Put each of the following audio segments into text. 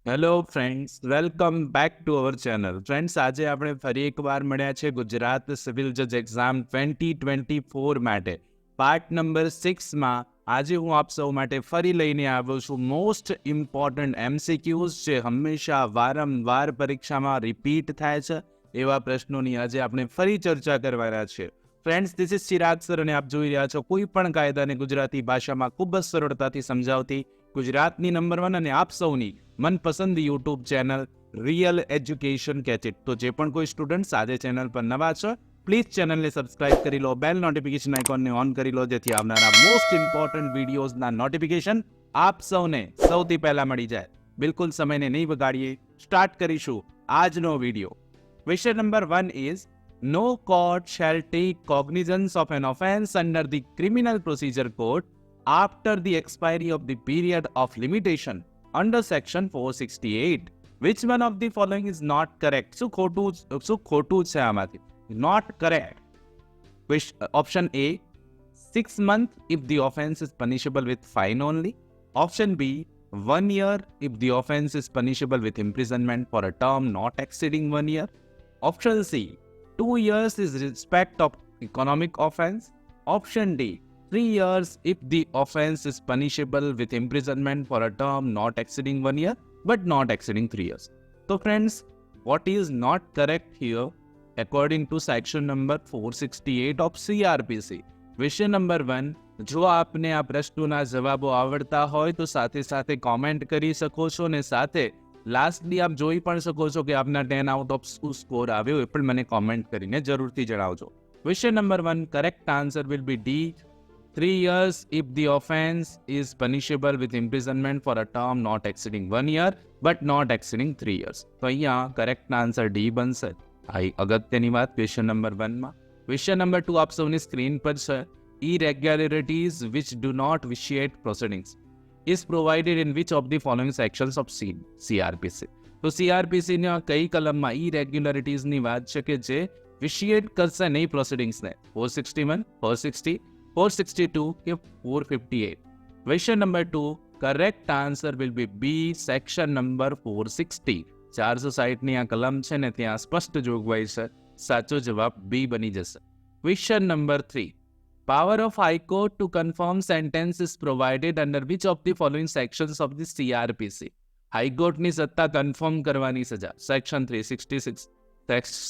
Hello friends, welcome back to our channel. Friends, આજે આપણે ફરી એકવાર મળ્યા છે ગુજરાત સિવિલ જજ એક્ઝામ 2024 માટે પાર્ટ નંબર 6માં. આજે હું આપ સૌ માટે ફરી લઈને આવ્યો છું મોસ્ટ ઇમ્પોર્ટન્ટ MCQs જે હંમેશા વારંવાર પરીક્ષામાં રિપીટ થાય છે એવા પ્રશ્નોની આજે આપણે ફરી ચર્ચા કરવાના છે. Friends, this is Chirag sir અને આપ જોઈ રહ્યા છો કોઈ પણ કાયદાને ગુજરાતી ભાષામાં ખૂબ જ સરળતાથી સમજાવતી ગુજરાતની નંબર 1 અને આપ સૌની મનપસંદ યુટ્યુબ ચેનલ રિયલ એજ્યુકેશન કેચિટ. તો જે પણ કોઈ સ્ટુડન્ટ આજે ચેનલ પર નવા છો, પ્લીઝ ચેનલને સબસ્ક્રાઇબ કરી લો, બેલ નોટિફિકેશન આઇકોનને ઓન કરી લો, જેથી આવનારા મોસ્ટ ઇમ્પોર્ટન્ટ વિડીયોઝના નોટિફિકેશન આપ સૌને સૌથી પહેલા મળી જાય. બિલકુલ સમયને નહીં બગાડીએ, સ્ટાર્ટ કરીશું આજનો વિડીયો. વિષય number 1 is No court shall take cognizance of an offence under the Criminal Procedure Code after the expiry of the period of limitation under section 468. Which one of the following is not correct? શું ખોટું છે આમાંથી? Not correct. Option A, 6 months if the offence is punishable with fine only. Option B, 1 year if the offence is punishable with imprisonment for a term not exceeding 1 year. Option C, 2 years is respect of economic offence. Option D, 3 years if the offence is punishable with imprisonment for a term not exceeding 1 year but not exceeding 3 years. So friends, what is not correct here according to section number 468 of CRPC? વિષય number 1. જો આપને આ પ્રશ્નોના જવાબો આવડતા હોય તો સાથે સાથે કોમેન્ટ કરી શકો છો અને સાથે લાસ્ટલી આપ જોઈ પણ શકો છો કે આપના 10 આઉટ ઓફ શું સ્કોર આવ્યો એ પણ મને કોમેન્ટ કરીને જરૂરથી જણાવજો. વિષય number 1, correct answer will be D. 3 years if the offence is punishable with imprisonment for a term not exceeding 1 year but not exceeding 3 years. તો અહીંયા કરેક્ટ આન્સર ડી બનશે. આ અગત્યની વાત વિષય નંબર 1માં. વિષય નંબર 2 આપ સૌની સ્ક્રીન પર છે. Irregularities which do not vitiate proceedings is provided in which of the following sections of CRPC? તો CRPC ની કઈ કલમમાં irregularities ની વાત છે કે જે વિશિએટ કરશે નહીં પ્રોસિડિંગ્સને? 461, 460, 462 કે 458? વિષય number 2, correct answer will be B, section number 460. 460ની આ કલમ છે ને ત્યાં સ્પષ્ટ જોગવાઈ છે. સાચો જવાબ બી બની જશે. વિષય number 3, power of High Court to confirm sentence is provided under which of the following sections of the CRPC? હાઈકોર્ટની સત્તા કન્ફર્મ કરવાની સજા સેક્શન 366,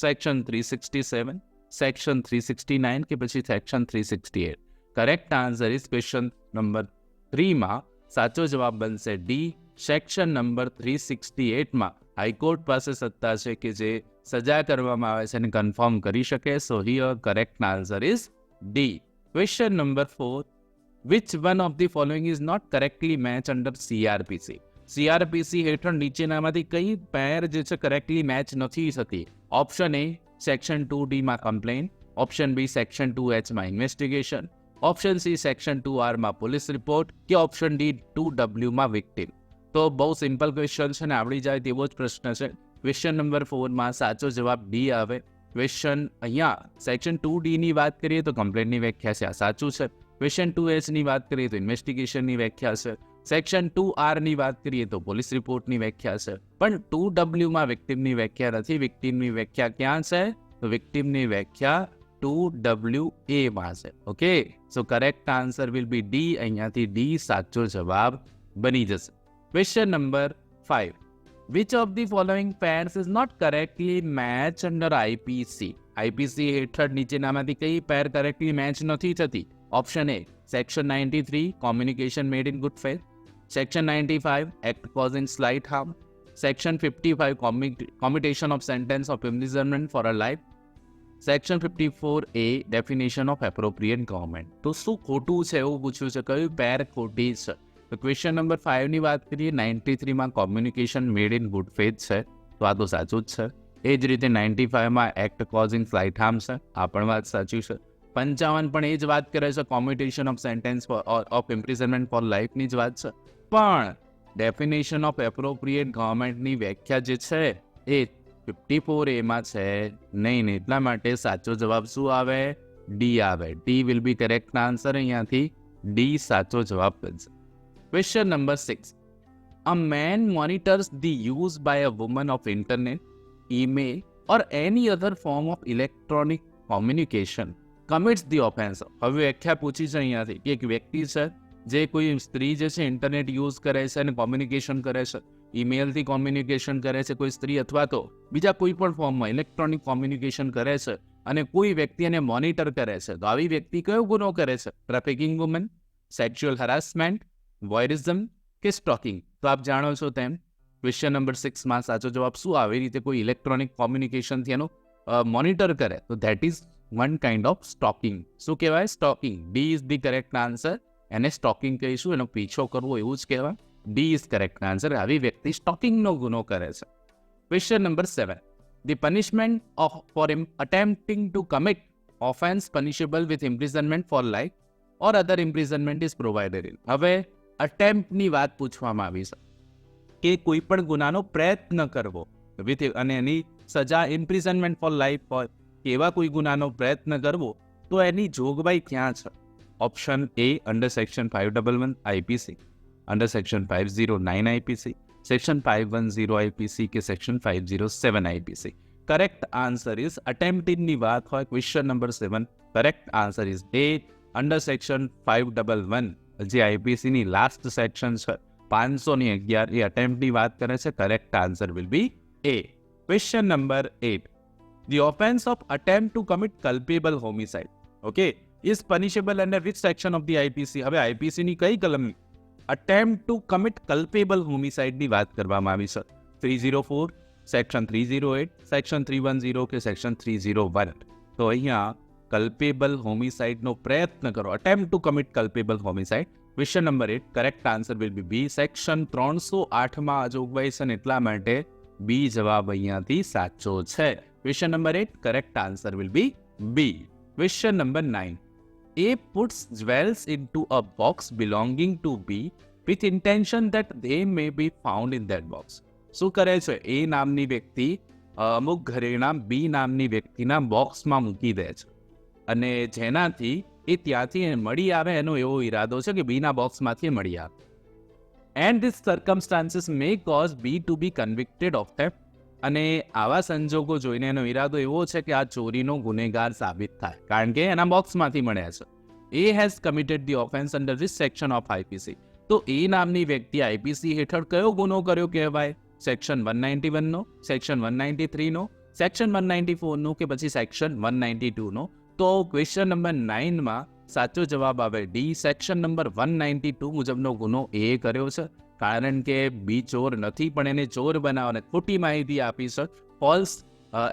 સેક્શન 367, સેક્શન 369 કે પછી section 368? Correct answer is question number 3માં સાચો જવાબ બનશે ડી. સેક્શન નંબર 368માં હાઈકોર્ટ પાસે સત્તા છે કે જે સજા કરવામાં આવે છે અને કન્ફર્મ કરી શકે. સો here correct answer is D. Question number 4. Which one of the following is not correctly matched under CRPC? CRPC હેઠળ નીચેનામાંથી કઈ પેર જે છે કરેક્ટલી મેચ નથી થતી? ઓપ્શન એ, સેક્શન 2D માં complain. Option B, section 2H માં investigation. Option C, section 2R માં પોલીસ રિપોર્ટ કે ઓપ્શન ડી 2W માં વિક્ટિમ? તો બહુ સિમ્પલ ક્વેશ્ચન છે ને આવડી જાય તેવો જ પ્રશ્ન છે. ક્વેશ્ચન નંબર 4માં સાચો જવાબ ડી આવે. ક્વેશ્ચન અહીંયા સેક્શન 2D ની વાત કરીએ તો કમ્પ્લેન્ટની વ્યાખ્યા છે, આ સાચું છે. ક્વેશ્ચન 2H ની વાત કરીએ તો ઇન્વેસ્ટિગેશનની વ્યાખ્યા છે. સેક્શન 2R ની વાત કરીએ તો પોલીસ રિપોર્ટની વ્યાખ્યા છે. પણ 2W માં વિક્ટિમની વ્યાખ્યા નથી. વિક્ટિમની વ્યાખ્યા ક્યાં છે? તો વિક્ટિમની વ્યાખ્યા 2WA માં છે. Okay, so correct answer will be D. અહીંયાથી ડી સાચો જવાબ બની જશે. Question number 5. Which of the following pairs is not correctly matched under IPC? IPC હેઠળ નીચેનામાંથી કઈ પેર કરેક્ટલી મેચ નથી થતી? Option A, section 93 communication made in good faith. Section 95 act causing slight harm. Section 55 commutation of sentence of imprisonment for a life. Section 54A definition of appropriate government. તો શું ખોટું છે એવું પૂછ્યું છે, કયું પેર ખોટી છે? તો ક્વેશ્ચન નંબર 5 ની વાત કરીએ, 93 માં communication made in good faith છે, તો આ તો સાચું જ છે. એ જ રીતે 95 માં એક્ટ કોઝિંગ સ્લાઇટ હાર્મ છે, આ પણ વાત સાચી છે. 55 પણ એ જ વાત કરે છે, commutation of sentence of imprisonment for લાઈફની જ વાત છે. પણ ડેફિનેશન ઓફ એપ્રોપ્રિએટ ગવર્મેન્ટની વ્યાખ્યા જે છે એ 54A માં છે નહીં ને, એટલા માટે સાચો જવાબ શું આવે? ડી આવે. D will be correct answer. અહીંયાથી ડી સાચો જવાબ બનશે. Question number 6. a man monitors the use by a woman of internet, email or any other form of electronic communication commits the offense. હવે વ્યાખ્યા પૂછી છે અહીંયાથી કે એક વ્યક્તિ છે જે કોઈ સ્ત્રી જે છે ઇન્ટરનેટ યુઝ કરે છે અને કોમ્યુનિકેશન કરે છે, ઈમેલથી કોમ્યુનિકેશન કરે છે કોઈ સ્ત્રી, અથવા તો બીજા કોઈ પણ ફોર્મમાં ઇલેક્ટ્રોનિક કોમ્યુનિકેશન કરે છે અને કોઈ વ્યક્તિ એને મોનિટર કરે છે, તો આવી વ્યક્તિ કયો ગુનો કરે છે? ટ્રાફિકિંગ વુમન, સેક્સ્યુઅલ હરાસમેન્ટ, વોયરિઝમ કે સ્ટોકિંગ? તો આપ જાણો છો તેમ ક્વેશ્ચન નંબર 6 માં સાચો જવાબ શું આવે? રીતે કોઈ ઇલેક્ટ્રોનિક કોમ્યુનિકેશનથી એનું મોનિટર કરે તો that is one kind of stocking. શું કહેવાય? Stocking. D is the correct answer. એને સ્ટોકિંગ કહીશું, એનો પીછો કરવો એવું જ કહેવાય. D is correct answer. આવી વ્યક્તિ સ્ટોકિંગનો ગુનો કરે છે. Question number 7. The punishment for attempting to commit offense punishable with imprisonment for life or other imprisonment is provided in. હવે અટેમ્પ્ટની વાત પૂછવામાં આવી છે કે કોઈ પણ ગુનાનો પ્રયત્ન કરવો અને એની સજા ઇમ્પ્રિઝનમેન્ટ ફોર લાઈફ હોય, એવા કોઈ ગુનાનો પ્રયત્ન કરવો તો એની જોગવાઈ ક્યાં છે? Option A under section 511 IPC, under section 509 IPC, section 510 IPC કે section 507 IPC. Correct answer is attempt ઇનની વાત હોય question number 7, correct answer is A under section 511 જે આઈપીસીની લાસ્ટ સેક્શન છે 511 એ અટેમ્પ્ટની વાત કરે છે. Correct answer will B A. Question number 8. The offense of attempt to commit culpable homicide, okay, is punishable under which section of the IPC? હવે IPC ની કઈ કલમ attempt to commit culpable homicide ની વાત કરવામાં આવી છે? 304, સેક્શન 308, સેક્શન 310 કે સેક્શન 301? તો અહીંયા કલ્પેબલ હોમિસાઇડનો પ્રયત્ન કરો, attempt to commit culpable homicide. Question number 8, correct answer will be B. Section 308 માં આ જોગવાઈ છે એટલા માટે બી જવાબ અહીંયાથી સાચો છે. Question number 8, correct answer will be B. Question number 9. A puts jewels into a box belonging to B with intention that they may be found in that box. શું કરે છે? એ નામની વ્યક્તિ અમુક ઘરેણા બી નામની વ્યક્તિના બોક્સમાં મૂકી દે છે અને જેનાથી એ ત્યાંથી મળી આવે એનો એવો ઈરાદો છે કે બીના બોક્સમાંથી મળી આવે. And this circumstances may cause B to be convicted of theft. અને આવા સંજોગો જોઈને એનો ઈરાદો એવો છે કે આ ચોરીનો ગુનેગાર સાબિત થાય કારણ કે એના બોક્સમાંથી મળ્યા છે. A has committed the offence under this section of IPC. તો એ નામની વ્યક્તિ આઈપીસી હેઠળ કયો ગુનો કર્યો કહેવાય? સેક્શન 191 નો, સેક્શન 193 નો, સેક્શન 194 નો કે પછી સેક્શન 192 નો? તો ક્વેશ્ચન નંબર 9 માં સાચો જવાબ આવે ડી. સેક્શન નંબર 192 મુજબનો ગુનો એ કર્યો છે કારણ કે બી ચોર નથી પણ એને ચોર બનાવવાને ખોટી માહિતી આપી છે, ફોલ્સ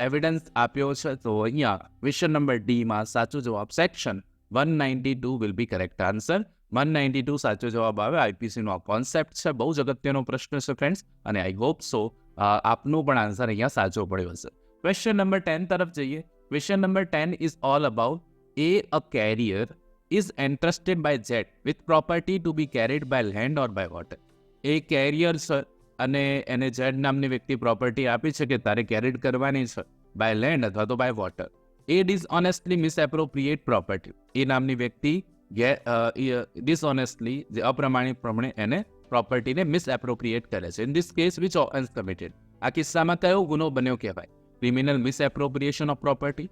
એવિડન્સ આપ્યો છે. તો અહીંયા ક્વેશ્ચન નંબર ડી માં સાચો જવાબ section 192 will be correct answer. 192 સાચો જવાબ આવે. આઈપીસી નો આ કોન્સેપ્ટ છે, બહુ જ અગત્યનો પ્રશ્ન છે ફ્રેન્ડ્સ, અને આઈ હોપ સો આપનો પણ આન્સર અહીંયા સાચો પડ્યો હશે. ક્વેશ્ચન નંબર 10 તરફ જઈએ. Question number 10 is all about a carrier is entrusted by jet with property to be carried by land or by water. એ કેરિયર છે અને એને જેડ નામની વ્યક્તિ પ્રોપર્ટી આપી છે કે તારે કેરીડ કરવાની છે બાય લેન્ડ અથવા તો by water. A dishonestly misappropriate property. A નામની વ્યક્તિ ડિસઓનેસ્ટલી જે અપ્રમાણિકપણે એને પ્રોપર્ટીને મિસએપ્રોપ્રિએટ કરે છે. In this case which offence committed? આ કિસ્સામાં કયો ગુનો બન્યો કહેવાય? Criminal misappropriation of property,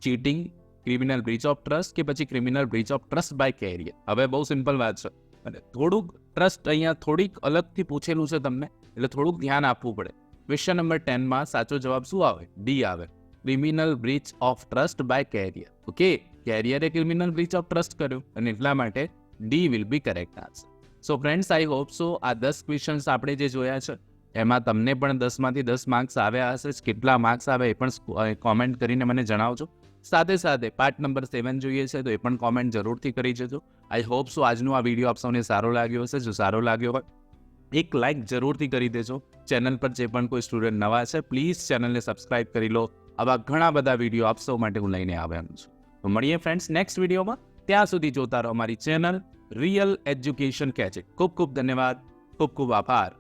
cheating, criminal breach of trust કે પછી criminal breach of trust by carrier? હવે બહુ સિમ્પલ વાત છે અને થોડુંક ટ્રસ્ટ અહીંયા થોડીક અલગથી પૂછેલું છે તમને એટલે થોડુંક ધ્યાન આપવું પડે. ક્વેશ્ચન નંબર 10 માં સાચો જવાબ શું આવે? ડી આવે, criminal breach of trust by carrier. Okay, કેરિયરે ક્રિમિનલ બ્રીચ ઓફ ટ્રસ્ટ કર્યું અને એટલા માટે D will be correct answer. So friends, I hope so આ 10 ક્વેશ્ચન્સ આપણે જે જોયા છે એમાં તમને પણ 10 માંથી 10 માર્ક્સ આવ્યા હશે. કેટલા માર્ક્સ આવે એ પણ કોમેન્ટ કરીને મને જણાવજો. સાથે સાથે પાર્ટ નંબર 7 જોઈએ છે તો એ પણ કોમેન્ટ જરૂરથી કરી જજો. આઈ હોપ સો આજનો આ વિડીયો આપ સૌને સારો લાગ્યો હશે. જો સારો લાગ્યો હોય એક લાઇક જરૂરથી કરી દેજો. ચેનલ પર જે પણ કોઈ સ્ટુડન્ટ નવા છે પ્લીઝ ચેનલને સબસ્ક્રાઇબ કરી લો. આવા ઘણા બધા વિડીયો આપ સૌ માટે હું લઈને આવ્યો છું. તો મળીએ ફ્રેન્ડ્સ નેક્સ્ટ વિડીયોમાં. ત્યાં સુધી જોતા રહો અમારી ચેનલ રિયલ એજ્યુકેશન કેચેટ. ખૂબ ખૂબ ધન્યવાદ, ખૂબ ખૂબ આભાર.